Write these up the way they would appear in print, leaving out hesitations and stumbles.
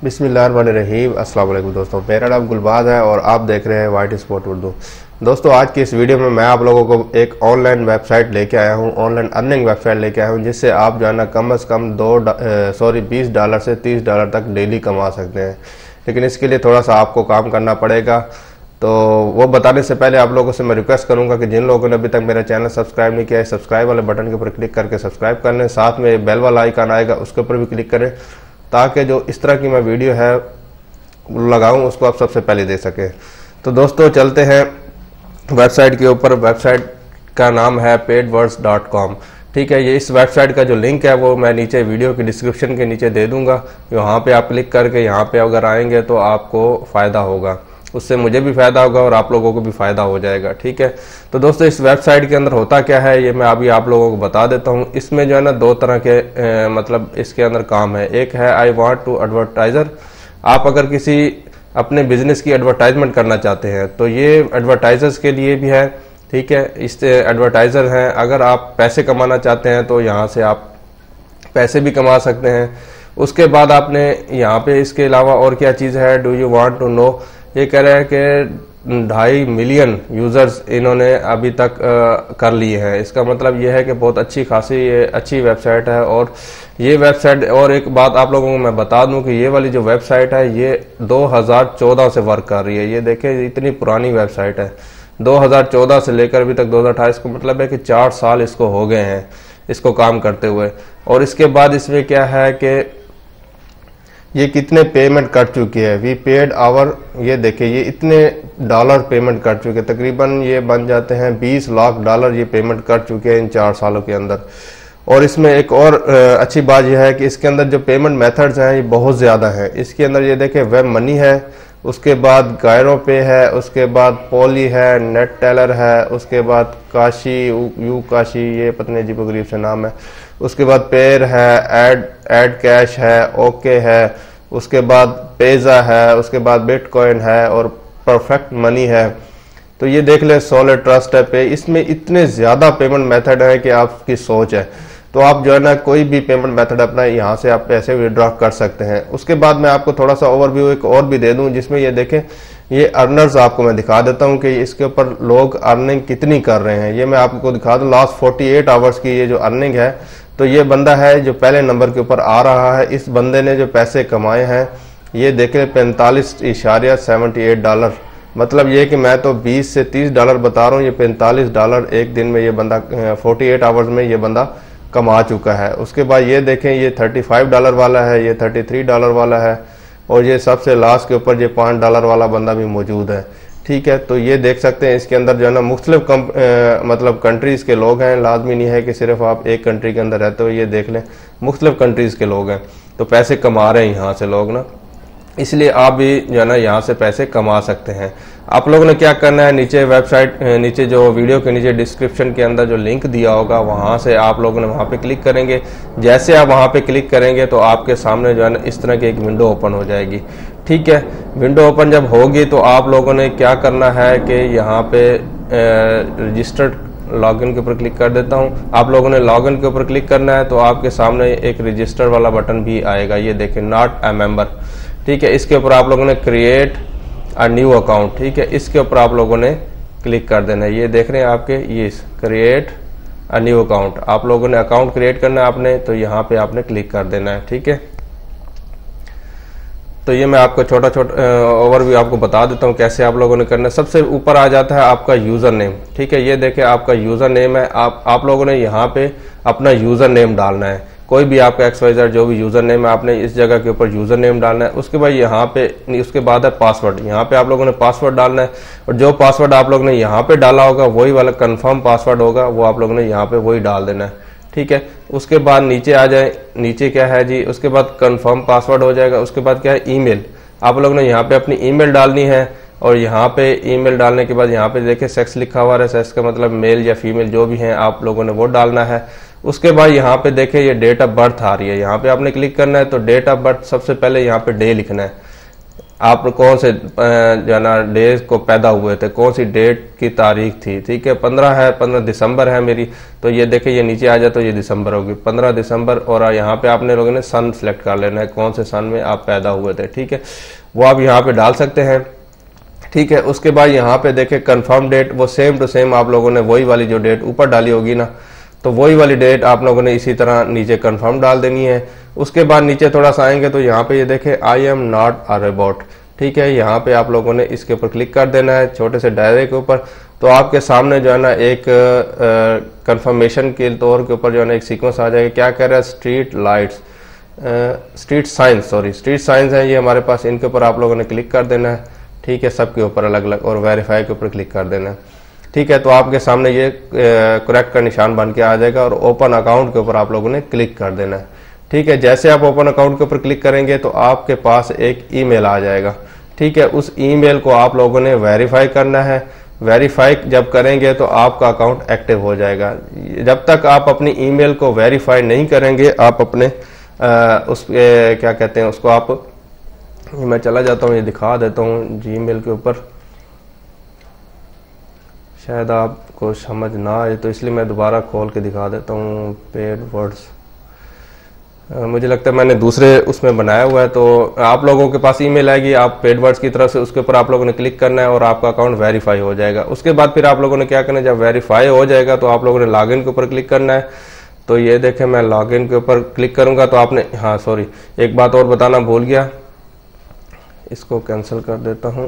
बिस्मिल्लाहिर्रहमानिर्रहीम। अस्सलाम वालेकुम दोस्तों, मेरा नाम गुलबाज है और आप देख रहे हैं वाइट स्पॉट उर्दू। दोस्तों, आज की इस वीडियो में मैं आप लोगों को एक ऑनलाइन वेबसाइट लेके आया हूँ, ऑनलाइन अर्निंग वेबसाइट लेके आया हूँ, जिससे आप जो है ना कम से कम $20 से $30 तक डेली कमा सकते हैं। लेकिन इसके लिए थोड़ा सा आपको काम करना पड़ेगा। तो वो बताने से पहले आप लोगों से मैं रिक्वेस्ट करूंगा कि जिन लोगों ने अभी तक मेरा चैनल सब्सक्राइब नहीं किया है, सब्सक्राइब वाले बटन के ऊपर क्लिक करके सब्सक्राइब कर लें। साथ में बेल वाला आइकन आएगा, उसके ऊपर भी क्लिक करें, ताकि जो इस तरह की मैं वीडियो है लगाऊं उसको आप सबसे पहले देख सकें। तो दोस्तों, चलते हैं वेबसाइट के ऊपर। वेबसाइट का नाम है paidwords.com। ठीक है, ये इस वेबसाइट का जो लिंक है वो मैं नीचे वीडियो की डिस्क्रिप्शन के नीचे दे दूंगा। वहाँ पे आप क्लिक करके यहाँ पे अगर आएंगे तो आपको फ़ायदा होगा, उससे मुझे भी फ़ायदा होगा और आप लोगों को भी फ़ायदा हो जाएगा। ठीक है, तो दोस्तों इस वेबसाइट के अंदर होता क्या है ये मैं अभी आप लोगों को बता देता हूँ। इसमें जो है ना दो तरह के मतलब इसके अंदर काम है। एक है आई वांट टू एडवर्टाइजर। आप अगर किसी अपने बिजनेस की एडवर्टाइजमेंट करना चाहते हैं तो ये एडवर्टाइजर्स के लिए भी है। ठीक है, इस एडवर्टाइजर हैं। अगर आप पैसे कमाना चाहते हैं तो यहाँ से आप पैसे भी कमा सकते हैं। उसके बाद आपने यहाँ पे इसके अलावा और क्या चीज़ है, do you want to know. ये कह रहे हैं कि 2.5 मिलियन यूज़र्स इन्होंने अभी तक कर लिए हैं। इसका मतलब ये है कि बहुत अच्छी खासी ये अच्छी वेबसाइट है। और ये वेबसाइट, और एक बात आप लोगों को मैं बता दूं कि ये वाली जो वेबसाइट है ये 2014 से वर्क कर रही है। ये देखें, इतनी पुरानी वेबसाइट है। 2014 से लेकर अभी तक 2028 का मतलब है कि 4 साल इसको हो गए हैं इसको काम करते हुए। और इसके बाद इसमें क्या है कि ये कितने पेमेंट कर चुकी है, वी पेड आवर। ये देखिए, ये इतने डॉलर पेमेंट कर चुके हैं, तकरीबन ये बन जाते हैं $20 लाख ये पेमेंट कर चुके हैं इन 4 सालों के अंदर। और इसमें एक और अच्छी बात यह है कि इसके अंदर जो पेमेंट मेथड्स हैं ये बहुत ज़्यादा हैं। इसके अंदर ये देखें, वेब मनी है, उसके बाद गायरो पे है, उसके बाद पोली है, नेट टेलर है, उसके बाद काशी यू काशी, ये पता नहीं अजीब गरीब से नाम है। उसके बाद पेर है, एड कैश है, ओके है, उसके बाद पेजा है, उसके बाद बिटकॉइन है और परफेक्ट मनी है। तो ये देख ले, सॉलिड ट्रस्ट है पे। इसमें इतने ज़्यादा पेमेंट मेथड है कि आपकी सोच है। तो आप जो है ना कोई भी पेमेंट मेथड अपना यहाँ से आप पैसे विड्रॉ कर सकते हैं। उसके बाद मैं आपको थोड़ा सा ओवरव्यू एक और भी दे दूं, जिसमें ये देखें, ये अर्नर्स आपको मैं दिखा देता हूँ कि इसके ऊपर लोग अर्निंग कितनी कर रहे हैं। ये मैं आपको दिखा दूँ, लास्ट 48 आवर्स की ये जो अर्निंग है। तो ये बंदा है जो पहले नंबर के ऊपर आ रहा है। इस बंदे ने जो पैसे कमाए हैं ये देखें, $45.78। मतलब ये कि मैं तो $20 से $30 बता रहा हूँ, ये $45 एक दिन में ये बंदा 48 आवर्स में ये बंदा कमा चुका है। उसके बाद ये देखें, ये $35 वाला है, ये $33 वाला है, और ये सबसे लास्ट के ऊपर ये $5 वाला बंदा भी मौजूद है। ठीक है, तो ये देख सकते हैं इसके अंदर जो है ना मुख्तलिफ मतलब कंट्रीज़ के लोग हैं। लाजमी नहीं है कि सिर्फ आप एक कंट्री के अंदर रहते हो। ये देख लें, मुख्तलिफ कंट्रीज़ के लोग हैं, तो पैसे कमा रहे हैं यहाँ से लोग ना। इसलिए आप भी जो है ना यहाँ से पैसे कमा सकते हैं। आप लोगों ने क्या करना है, नीचे वेबसाइट नीचे जो वीडियो के नीचे डिस्क्रिप्शन के अंदर जो लिंक दिया होगा वहाँ से आप लोगों ने वहाँ पे क्लिक करेंगे। जैसे आप वहाँ पे क्लिक करेंगे तो आपके सामने जो है ना इस तरह की एक विंडो ओपन हो जाएगी। ठीक है, विंडो ओपन जब होगी तो आप लोगों ने क्या करना है कि यहाँ पे रजिस्टर्ड लॉगिन के ऊपर क्लिक कर देता हूँ। आप लोगों ने लॉगिन के ऊपर क्लिक करना है तो आपके सामने एक रजिस्टर वाला बटन भी आएगा। ये देखें, नॉट अ मेंबर। ठीक है, इसके ऊपर आप लोगों ने क्रिएट अ न्यू अकाउंट, ठीक है, इसके ऊपर आप लोगों ने क्लिक कर देना है। ये देख रहे हैं आपके, ये क्रिएट अ न्यू अकाउंट, आप लोगों ने अकाउंट क्रिएट करना है आपने, तो यहाँ पे आपने क्लिक कर देना है। ठीक है, तो ये मैं आपको छोटा ओवरव्यू आपको बता देता हूँ कैसे आप लोगों ने करना है। सबसे ऊपर आ जाता है आपका यूज़र नेम। ठीक है, ये देखें, आपका यूज़र नेम है। आप लोगों ने यहाँ पे अपना यूज़र नेम डालना है। कोई भी आपका XYZ जो भी यूज़र नेम है, आपने इस जगह के ऊपर यूज़र नेम डालना है। उसके बाद यहाँ पे, उसके बाद है पासवर्ड। यहाँ पे आप लोगों ने पासवर्ड डालना है, और जो पासवर्ड आप लोगों ने यहाँ पे डाला होगा वही वाला कंफर्म पासवर्ड होगा, वो आप लोगों ने यहाँ पे वही डाल देना है। ठीक है, उसके बाद नीचे आ जाए, नीचे क्या है जी, उसके बाद कंफर्म पासवर्ड हो जाएगा। उसके बाद क्या है, ईमेल। आप लोगों ने यहाँ पे अपनी ईमेल डालनी है, और यहाँ पे ईमेल डालने के बाद यहाँ पे देखिए सेक्स लिखा हुआ है। सेक्स का मतलब मेल या फीमेल जो भी हैं, आप लोगों ने वो डालना है। उसके बाद यहाँ पे देखें, ये डेट ऑफ बर्थ आ रही है, यहाँ पे आपने क्लिक करना है। तो डेट ऑफ बर्थ सबसे पहले यहाँ पे डे लिखना है। आप कौन से जो है ना डेज को पैदा हुए थे, कौन सी डेट की तारीख थी, ठीक है। 15 है, 15 दिसंबर है मेरी, तो ये देखे ये नीचे आ जाए तो ये दिसंबर होगी, 15 दिसंबर। और यहाँ पे आपने लोगों ने सन सेलेक्ट कर लेना है, कौन से सन में आप पैदा हुए थे, ठीक है, वो आप यहाँ पे डाल सकते हैं, ठीक है। उसके बाद यहाँ पे देखे कंफर्म डेट, वो सेम टू सेम आप लोगों ने वही वाली जो डेट ऊपर डाली होगी ना, तो वही वाली डेट आप लोगों ने इसी तरह नीचे कंफर्म डाल देनी है। उसके बाद नीचे थोड़ा सा आएंगे तो यहाँ पे ये देखे I am not a robot, ठीक है। यहाँ पे आप लोगों ने इसके ऊपर क्लिक कर देना है छोटे से डायरे के ऊपर, तो आपके सामने जो है ना एक कंफर्मेशन के तौर के ऊपर जो है ना एक सीक्वेंस आ जाएगा। क्या कह रहा है, street lights, street science, sorry street science है ये हमारे पास, इनके ऊपर आप लोगों ने क्लिक कर देना है, ठीक है, सबके ऊपर अलग अलग, और वेरीफाई के ऊपर क्लिक कर देना है, ठीक है। तो आपके सामने ये करेक्ट का निशान बन के आ जाएगा, और ओपन अकाउंट के ऊपर आप लोगों ने क्लिक कर देना है, ठीक है। जैसे आप ओपन अकाउंट के ऊपर क्लिक करेंगे तो आपके पास एक ईमेल आ जाएगा, ठीक है। उस ईमेल को आप लोगों ने वेरीफाई करना है। वेरीफाई जब करेंगे तो आपका अकाउंट एक्टिव हो जाएगा। जब तक आप अपनी ईमेल को वेरीफाई नहीं करेंगे, आप अपने उस क्या कहते हैं उसको, आप मैं चला जाता हूँ, ये दिखा देता हूँ जीमेल के ऊपर, शायद आपको समझ ना आए तो इसलिए मैं दोबारा खोल के दिखा देता हूँ। पेड वर्ड्स मुझे लगता है मैंने दूसरे उसमें बनाया हुआ है, तो आप लोगों के पास ईमेल आएगी, आप पेड वर्ड्स की तरफ से उसके ऊपर आप लोगों ने क्लिक करना है और आपका अकाउंट वेरीफाई हो जाएगा। उसके बाद फिर आप लोगों ने क्या करना है, जब वेरीफाई हो जाएगा तो आप लोगों ने लॉगिन के ऊपर क्लिक करना है। तो ये देखें मैं लॉगिन के ऊपर क्लिक करूंगा तो आपने, हाँ सॉरी एक बात और बताना भूल गया, इसको कैंसिल कर देता हूं।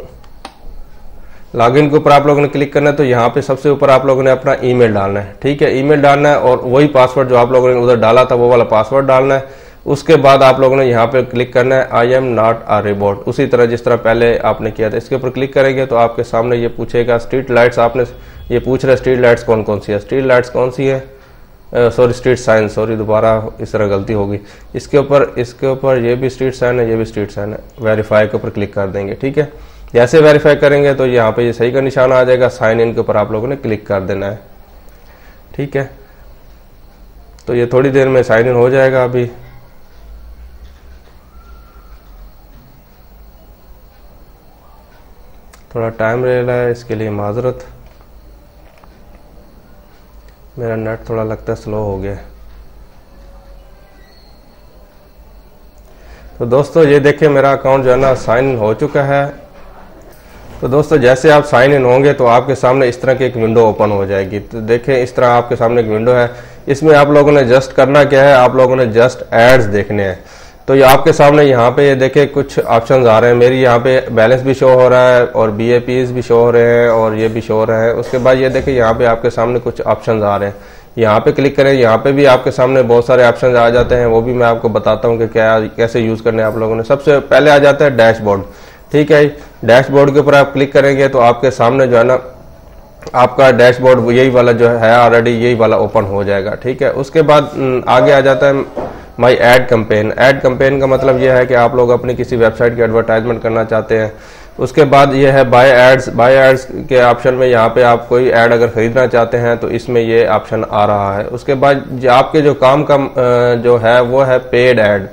लॉगिन के ऊपर आप लोगों ने क्लिक करना है, तो यहाँ पे सबसे ऊपर आप लोगों ने अपना ईमेल डालना है, ठीक है, ईमेल डालना है, और वही पासवर्ड जो आप लोगों ने उधर डाला था वो वाला पासवर्ड डालना है। उसके बाद आप लोगों ने यहाँ पे क्लिक करना है I am not a robot, उसी तरह जिस तरह पहले आपने किया था। इसके ऊपर क्लिक करेंगे तो आपके सामने ये पूछेगा स्ट्रीट लाइट्स, आपने ये पूछ रहा है स्ट्रीट लाइट्स कौन कौन सी है, स्ट्रीट लाइट्स कौन सी है, सॉरी स्ट्रीट साइन, सॉरी दोबारा इस तरह गलती होगी। इसके ऊपर ये भी स्ट्रीट साइन है, ये भी स्ट्रीट साइन है। वेरीफाई के ऊपर क्लिक कर देंगे, ठीक है। जैसे वेरीफाई करेंगे तो यहाँ पे ये सही का निशान आ जाएगा, साइन इन के ऊपर आप लोगों ने क्लिक कर देना है, ठीक है। तो ये थोड़ी देर में साइन इन हो जाएगा। अभी थोड़ा टाइम ले रहा है, इसके लिए माजरत, मेरा नेट थोड़ा लगता है स्लो हो गया। तो दोस्तों ये देखिए मेरा अकाउंट जो है ना साइन इन हो चुका है। तो दोस्तों जैसे आप साइन इन होंगे तो आपके सामने इस तरह की एक विंडो ओपन हो जाएगी। तो देखें इस तरह आपके सामने एक विंडो है, इसमें आप लोगों ने जस्ट करना क्या है, आप लोगों ने जस्ट एड्स देखने हैं। तो ये आपके सामने यहाँ पे ये देखें कुछ ऑप्शंस आ रहे हैं, मेरी यहाँ पे बैलेंस भी शो हो रहा है और BAPs भी शो हो रहे हैं और ये भी शो हो रहा है। उसके बाद ये देखें यहाँ पे आपके सामने कुछ ऑप्शंस आ रहे हैं, यहाँ पे क्लिक करें, यहाँ पे भी आपके सामने बहुत सारे ऑप्शंस आ जाते हैं, वो भी मैं आपको बताता हूँ कि क्या कैसे यूज करने हैं आप लोगों ने। सबसे पहले आ जाता है डैशबोर्ड, ठीक है। डैशबोर्ड के ऊपर आप क्लिक करेंगे तो आपके सामने जो है ना आपका डैशबोर्ड यही वाला जो है ऑलरेडी यही वाला ओपन हो जाएगा, ठीक है। उसके बाद आगे आ जाता है माई एड कैंपेन। एड कैंपेन का मतलब यह है कि आप लोग अपनी किसी वेबसाइट की एडवर्टाइजमेंट करना चाहते हैं। उसके बाद ये है बाय एड्स। बाय एड्स के ऑप्शन में यहाँ पे आप कोई ऐड अगर खरीदना चाहते हैं तो इसमें ये ऑप्शन आ रहा है। उसके बाद आपके जो काम का जो है वो है पेड ऐड,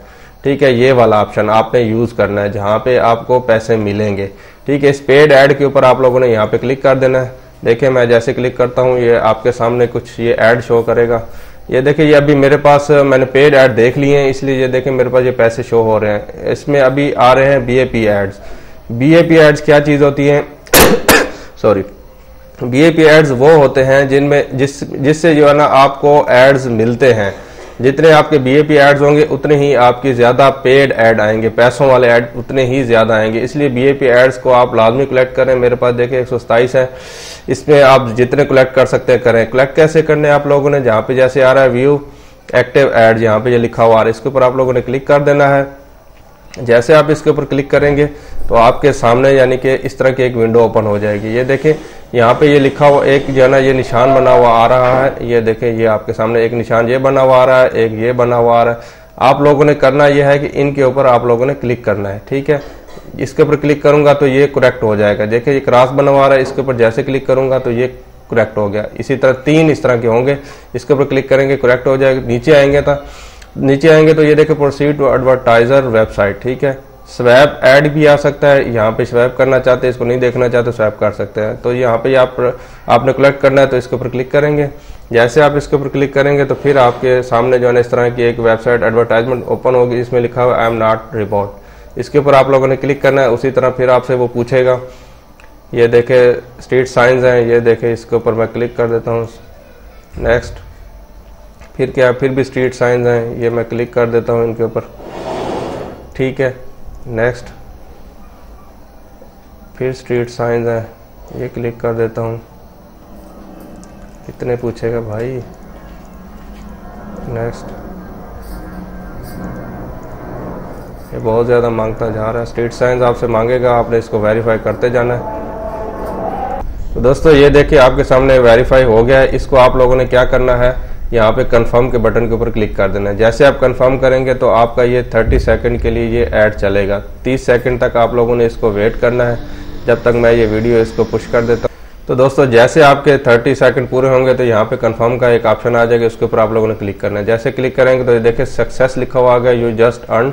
ठीक है। ये वाला ऑप्शन आपने यूज करना है जहाँ पे आपको पैसे मिलेंगे, ठीक है। इस पेड ऐड के ऊपर आप लोगों ने यहाँ पे क्लिक कर देना है। देखिए मैं जैसे क्लिक करता हूँ ये आपके सामने कुछ ये ऐड शो करेगा। ये देखिए ये अभी मेरे पास मैंने पेड ऐड देख लिए हैं, इसलिए ये देखें मेरे पास ये पैसे शो हो रहे हैं। इसमें अभी आ रहे हैं BAP एड्स। BAP एड्स क्या चीज होती है सॉरी, BAP एड्स वो होते हैं जिनमें जिससे जो है ना आपको एड्स मिलते हैं। जितने आपके BAP एड्स होंगे उतने ही आपकी ज्यादा पेड ऐड आएंगे, पैसों वाले ऐड उतने ही ज्यादा आएंगे। इसलिए BAP एड्स को आप लाजमी कलेक्ट करें। मेरे पास देखिए 127 है, इसमें आप जितने कलेक्ट कर सकते हैं करें। कलेक्ट कैसे करने हैं आप लोगों ने, जहाँ पे जैसे आ रहा है व्यू एक्टिव एड, यहाँ पे ये लिखा हुआ आ रहा है, इसके ऊपर आप लोगों ने क्लिक कर देना है। जैसे आप इसके ऊपर क्लिक करेंगे तो आपके सामने यानी कि इस तरह की एक विंडो ओपन हो जाएगी। ये देखें यहाँ पे ये लिखा हुआ एक जो है ना ये निशान बना हुआ आ रहा है। ये देखें ये आपके सामने एक निशान ये बना हुआ आ रहा है, एक ये बना हुआ आ रहा है। आप लोगों ने करना यह है कि इनके ऊपर आप लोगों ने क्लिक करना है, ठीक है। इसके ऊपर क्लिक करूंगा तो ये करेक्ट हो जाएगा। देखिए ये क्रॉस बना हुआ आ रहा है, इसके ऊपर जैसे क्लिक करूंगा तो ये करेक्ट हो गया। इसी तरह 3 इस तरह के होंगे, इसके ऊपर क्लिक करेंगे करेक्ट हो जाएगा। नीचे आएंगे तो ये देखें प्रोसीड टू एडवर्टाइजर वेबसाइट, ठीक है। स्वैप ऐड भी आ सकता है। यहाँ पे स्वैप करना चाहते हैं, इसको नहीं देखना चाहते स्वैप कर सकते हैं। तो यहाँ पे आपने कलेक्ट करना है तो इसके ऊपर क्लिक करेंगे। जैसे आप इसके ऊपर क्लिक करेंगे तो फिर आपके सामने जो है इस तरह की एक वेबसाइट एडवर्टाइजमेंट ओपन होगी, इसमें लिखा हुआ आई एम नॉट रिबॉट। इसके ऊपर आप लोगों ने क्लिक करना है। उसी तरह फिर आपसे वो पूछेगा, ये देखे स्ट्रीट साइंस हैं, ये देखे, इसके ऊपर मैं क्लिक कर देता हूँ। नेक्स्ट, फिर क्या, फिर भी स्ट्रीट साइंस हैं, ये मैं क्लिक कर देता हूँ इनके ऊपर, ठीक है। नेक्स्ट, फिर स्ट्रीट साइंस हैं, ये क्लिक कर देता हूँ। कितने पूछेगा भाई। नेक्स्ट, ये बहुत ज़्यादा मांगता जा रहा है। स्ट्रीट साइंस आपसे मांगेगा, आपने इसको वेरीफाई करते जाना है। तो दोस्तों ये देखिए आपके सामने वेरीफाई हो गया है। इसको आप लोगों ने क्या करना है, यहाँ पे कंफर्म के बटन के ऊपर क्लिक कर देना है। जैसे आप कंफर्म करेंगे तो आपका ये 30 सेकंड के लिए ये ऐड चलेगा। 30 सेकंड तक आप लोगों ने इसको वेट करना है, जब तक मैं ये वीडियो इसको पुश कर देता हूँ। तो दोस्तों जैसे आपके 30 सेकंड पूरे होंगे तो यहाँ पे कंफर्म का एक ऑप्शन आ जाएगा, उसके ऊपर आप लोगों ने क्लिक करना है। जैसे क्लिक करेंगे तो ये देखिए सक्सेस लिखा हुआ आ गया, यू जस्ट अर्न,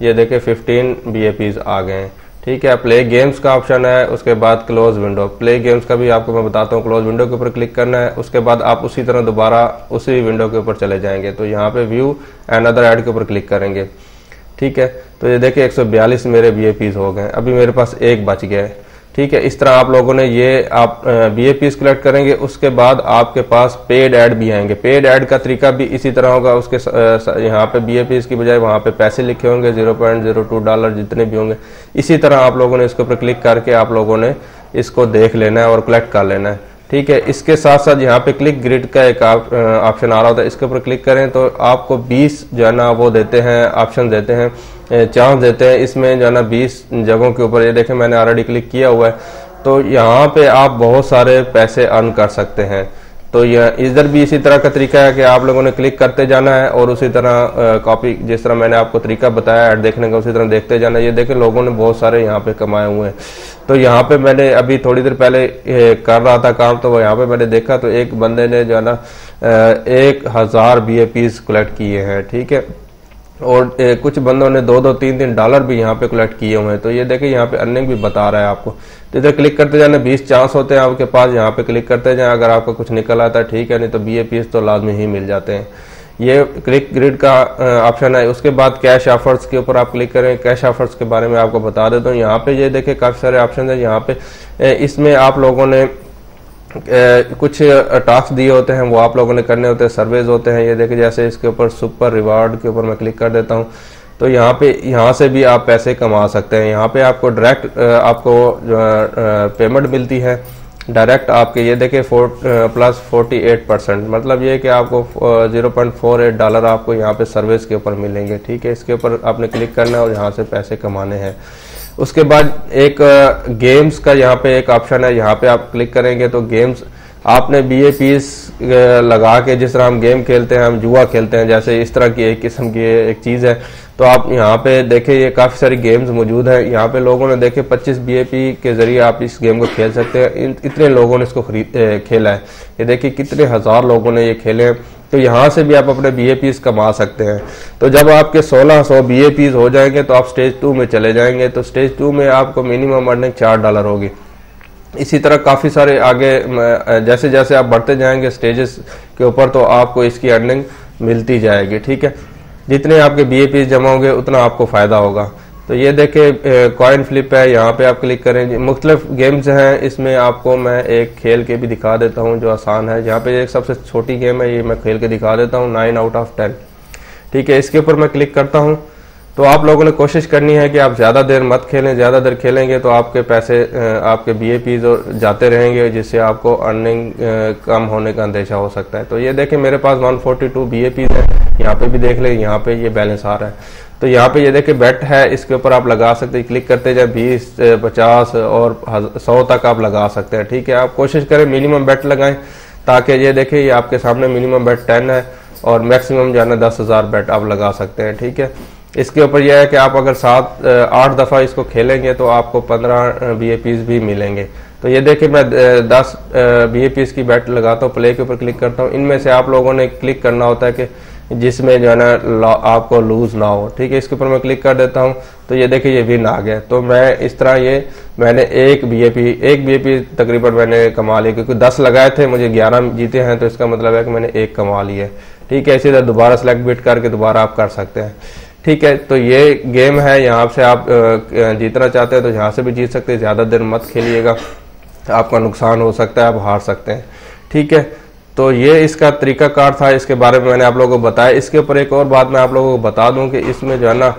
ये देखिए 15 BAPs आ गए हैं, ठीक है। प्ले गेम्स का ऑप्शन है, उसके बाद क्लोज विंडो। प्ले गेम्स का भी आपको मैं बताता हूँ, क्लोज विंडो के ऊपर क्लिक करना है, उसके बाद आप उसी तरह दोबारा उसी विंडो के ऊपर चले जाएंगे। तो यहाँ पे व्यू एंड अदर ऐड के ऊपर क्लिक करेंगे, ठीक है। तो ये देखिए 142 मेरे BAPs हो गए, अभी मेरे पास एक बच गया है, ठीक है। इस तरह आप लोगों ने ये आप BAPs कलेक्ट करेंगे, उसके बाद आपके पास पेड ऐड भी आएंगे। पेड ऐड का तरीका भी इसी तरह होगा, उसके यहाँ पे BAPs की बजाय वहाँ पे पैसे लिखे होंगे, $0.02 जितने भी होंगे। इसी तरह आप लोगों ने इसके ऊपर क्लिक करके आप लोगों ने इसको देख लेना है और कलेक्ट कर लेना है, ठीक है। इसके साथ साथ यहाँ पे क्लिक ग्रिड का एक ऑप्शन आ रहा होता है, इसके ऊपर क्लिक करें तो आपको 20 जो है ना वो देते हैं, ऑप्शन देते हैं, चांस देते हैं। इसमें जो है ना 20 जगहों के ऊपर, ये देखें मैंने ऑलरेडी क्लिक किया हुआ है, तो यहाँ पे आप बहुत सारे पैसे अर्न कर सकते हैं। तो यह इधर भी इसी तरह का तरीका है कि आप लोगों ने क्लिक करते जाना है और उसी तरह कॉपी, जिस तरह मैंने आपको तरीका बताया ऐड देखने का, उसी तरह देखते जाना है। ये देखें लोगों ने बहुत सारे यहाँ पे कमाए हुए हैं। तो यहाँ पे मैंने अभी थोड़ी देर पहले कर रहा था काम, तो यहाँ पे मैंने देखा तो एक बंदे ने जो है ना 1000 BAPs कलेक्ट किए हैं, ठीक है। और कुछ बंदों ने $2-3 भी यहाँ पे कलेक्ट किए हुए हैं। तो ये देखिए यहाँ पे अर्निंग भी बता रहा है आपको। तो इधर क्लिक करते जाना, 20 चांस होते हैं आपके पास, यहाँ पे क्लिक करते जाए, अगर आपका कुछ निकल आता है ठीक है, नहीं तो BAPs तो लाजमी ही मिल जाते हैं। ये क्लिक ग्रिड का ऑप्शन है। उसके बाद कैश ऑफर्स के ऊपर आप क्लिक करें। कैश ऑफर्स के बारे में आपको बता देता हूँ। यहाँ पे ये देखिए काफ़ी सारे ऑप्शन है। यहाँ पे इसमें आप लोगों ने कुछ टास्क दिए होते हैं, वो आप लोगों ने करने होते हैं, सर्वेज होते हैं। ये देखिए जैसे इसके ऊपर सुपर रिवार्ड के ऊपर मैं क्लिक कर देता हूँ तो यहाँ से भी आप पैसे कमा सकते हैं। यहाँ पे आपको डायरेक्ट आपको पेमेंट मिलती है डायरेक्ट आपके। ये देखिए प्लस 48%, मतलब ये कि आपको $0.48 आपको यहाँ पे सर्विस के ऊपर मिलेंगे, ठीक है। इसके ऊपर आपने क्लिक करना है और यहाँ से पैसे कमाने हैं। उसके बाद एक गेम्स का यहाँ पे एक ऑप्शन है, यहाँ पे आप क्लिक करेंगे तो गेम्स आपने BAPs लगा के, जिस तरह हम गेम खेलते हैं, हम जुआ खेलते हैं, जैसे इस तरह की एक किस्म की एक चीज़ है। तो आप यहाँ पे देखें ये काफ़ी सारी गेम्स मौजूद है। यहाँ पे लोगों ने देखे 25 BAP के जरिए आप इस गेम को खेल सकते हैं। इतने लोगों ने इसको खेला है। ये देखिए कितने हज़ार लोगों ने ये खेले हैं। तो यहाँ से भी आप अपने BAPs कमा सकते हैं। तो जब आपके 1600 BAPs हो जाएंगे तो आप स्टेज 2 में चले जाएंगे। तो स्टेज 2 में आपको मिनिमम अर्निंग $4 होगी। इसी तरह काफ़ी सारे आगे जैसे जैसे आप बढ़ते जाएंगे स्टेजेस के ऊपर तो आपको इसकी अर्निंग मिलती जाएगी, ठीक है। जितने आपके BAPs जमा होंगे उतना आपको फ़ायदा होगा। तो ये देखें कॉइन फ्लिप है, यहाँ पे आप क्लिक करें। मुख्तलिफ गेम्स हैं, इसमें आपको मैं एक खेल के भी दिखा देता हूँ जो आसान है। यहाँ पे एक सबसे छोटी गेम है, ये मैं खेल के दिखा देता हूँ, 9 out of 10, ठीक है। इसके ऊपर मैं क्लिक करता हूँ। तो आप लोगों ने कोशिश करनी है कि आप ज़्यादा देर मत खेलें। ज़्यादा देर खेलेंगे तो आपके पैसे आपके BAPs जाते रहेंगे, जिससे आपको अर्निंग कम होने का अंदेशा हो सकता है। तो ये देखें मेरे पास 142 BAPs है। यहाँ पे भी देख लें, यहाँ पे ये बैलेंस आ रहा है। तो यहाँ पे ये देखें बेट है, इसके ऊपर आप लगा सकते हैं। क्लिक करते जाए 20, 50 और 100 तक आप लगा सकते हैं, ठीक है। आप कोशिश करें मिनिमम बेट लगाएं, ताकि ये देखें ये आपके सामने मिनिमम बेट 10 है और मैक्सिमम जो है ना 10,000 बेट आप लगा सकते हैं, ठीक है। इसके ऊपर यह है कि आप अगर 7-8 दफ़ा इसको खेलेंगे तो आपको 15 BAPs भी मिलेंगे। तो ये देखिए मैं 10 BAPs की बेट लगाता हूँ, प्ले के ऊपर क्लिक करता हूँ। इनमें से आप लोगों ने क्लिक करना होता है कि जिसमें जो है ना आपको लूज ना हो। ठीक है, इसके ऊपर मैं क्लिक कर देता हूँ तो ये देखिए ये विन आ गया। तो मैं इस तरह ये मैंने एक बीएपी तकरीबन मैंने कमा लिया, क्योंकि 10 लगाए थे, मुझे 11 जीते हैं, तो इसका मतलब है कि मैंने एक कमा लिया। ठीक है, इसी तरह दोबारा सेलेक्ट बिट करके दोबारा आप कर सकते हैं। ठीक है, तो ये गेम है, यहाँ से आप जीतना चाहते हैं तो यहाँ से भी जीत सकते हैं। ज़्यादा देर मत खेलिएगा, आपका नुकसान हो सकता है, आप हार सकते हैं। ठीक है, तो ये इसका तरीकाकार था, इसके बारे में मैंने आप लोगों को बताया। इसके ऊपर एक और बात मैं आप लोगों को बता दूं कि इसमें जो है ना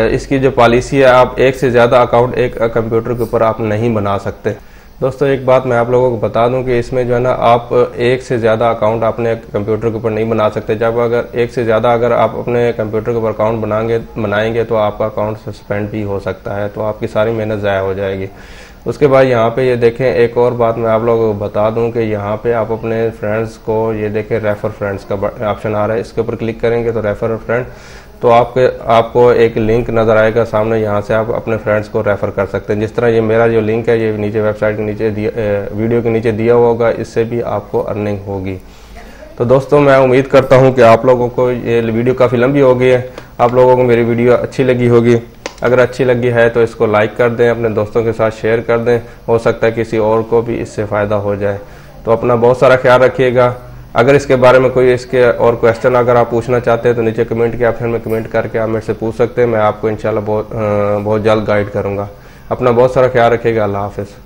इसकी जो पॉलिसी है, आप एक से ज़्यादा अकाउंट एक कंप्यूटर के ऊपर आप नहीं बना सकते। दोस्तों एक बात मैं आप लोगों को बता दूं कि इसमें जो है ना आप एक से ज़्यादा अकाउंट अपने कंप्यूटर के ऊपर नहीं बना सकते। जब अगर एक से ज़्यादा अगर आप अपने कंप्यूटर के ऊपर अकाउंट बनाएंगे तो आपका अकाउंट सस्पेंड भी हो सकता है, तो आपकी सारी मेहनत ज़ाया हो जाएगी। उसके बाद यहाँ पे ये देखें, एक और बात मैं आप लोगों को बता दूं कि यहाँ पे आप अपने फ्रेंड्स को, ये देखें रेफर फ्रेंड्स का ऑप्शन आ रहा है, इसके ऊपर क्लिक करेंगे तो रेफर फ्रेंड, तो आपको एक लिंक नज़र आएगा सामने, यहाँ से आप अपने फ्रेंड्स को रेफ़र कर सकते हैं। जिस तरह ये मेरा जो लिंक है ये नीचे वेबसाइट के नीचे वीडियो के नीचे दिया हुआ होगा, इससे भी आपको अर्निंग होगी। तो दोस्तों मैं उम्मीद करता हूँ कि आप लोगों को ये वीडियो काफ़ी लंबी हो गई है, आप लोगों को मेरी वीडियो अच्छी लगी होगी। अगर अच्छी लगी है तो इसको लाइक कर दें, अपने दोस्तों के साथ शेयर कर दें, हो सकता है किसी और को भी इससे फ़ायदा हो जाए। तो अपना बहुत सारा ख्याल रखिएगा। अगर इसके बारे में कोई इसके और क्वेश्चन अगर आप पूछना चाहते हैं तो नीचे कमेंट के ऑप्शन में कमेंट करके आप मेरे से पूछ सकते हैं। मैं आपको इंशाल्लाह बहुत जल्द गाइड करूँगा। अपना बहुत सारा ख्याल रखिएगा। अल्लाह हाफ़िज़।